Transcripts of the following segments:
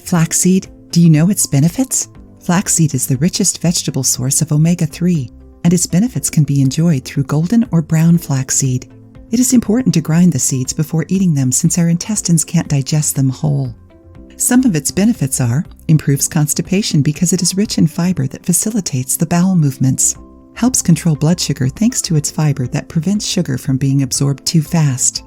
Flaxseed, do you know its benefits? Flaxseed is the richest vegetable source of omega-3, and its benefits can be enjoyed through golden or brown flaxseed. It is important to grind the seeds before eating them since our intestines can't digest them whole. Some of its benefits are: improves constipation because it is rich in fiber that facilitates the bowel movements, helps control blood sugar thanks to its fiber that prevents sugar from being absorbed too fast,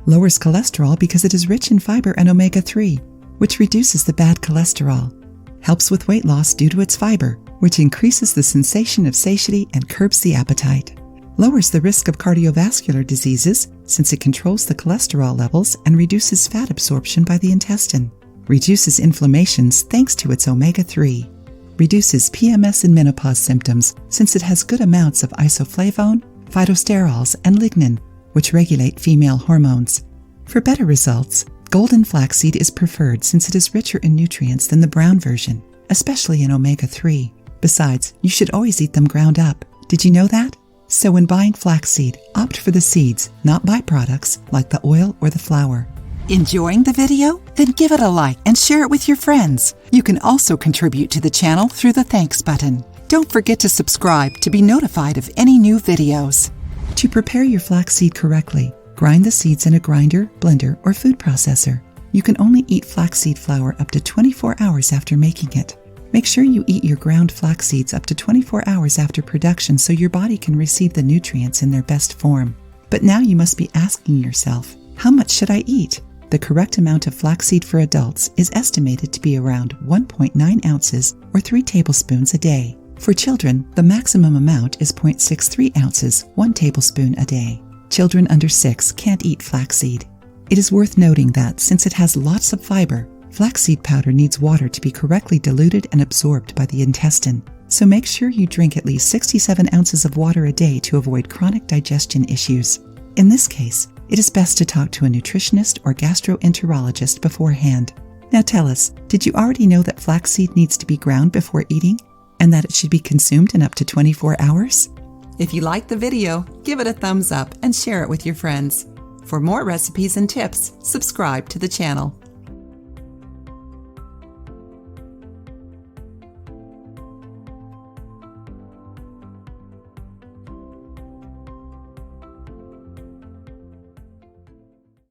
lowers cholesterol because it is rich in fiber and omega-3, which reduces the bad cholesterol, helps with weight loss due to its fiber, which increases the sensation of satiety and curbs the appetite, lowers the risk of cardiovascular diseases since it controls the cholesterol levels and reduces fat absorption by the intestine, reduces inflammations thanks to its omega-3, reduces PMS and menopause symptoms since it has good amounts of isoflavone, phytosterols, and lignin, which regulate female hormones. For better results, golden flaxseed is preferred since it is richer in nutrients than the brown version, especially in omega-3. Besides, you should always eat them ground up. Did you know that? So when buying flaxseed, opt for the seeds, not byproducts like the oil or the flour. Enjoying the video? Then give it a like and share it with your friends. You can also contribute to the channel through the thanks button. Don't forget to subscribe to be notified of any new videos. To prepare your flaxseed correctly, grind the seeds in a grinder, blender, or food processor. You can only eat flaxseed flour up to 24 hours after making it. Make sure you eat your ground flax seeds up to 24 hours after production so your body can receive the nutrients in their best form. But now you must be asking yourself, how much should I eat? The correct amount of flaxseed for adults is estimated to be around 1.9 ounces or 3 tablespoons a day. For children, the maximum amount is 0.63 ounces, 1 tablespoon a day. Children under 6 can't eat flaxseed. It is worth noting that since it has lots of fiber, flaxseed powder needs water to be correctly diluted and absorbed by the intestine, so make sure you drink at least 67 ounces of water a day to avoid chronic digestion issues. In this case, it is best to talk to a nutritionist or gastroenterologist beforehand. Now tell us, did you already know that flaxseed needs to be ground before eating, and that it should be consumed in up to 24 hours? If you liked the video, give it a thumbs up and share it with your friends. For more recipes and tips, subscribe to the channel.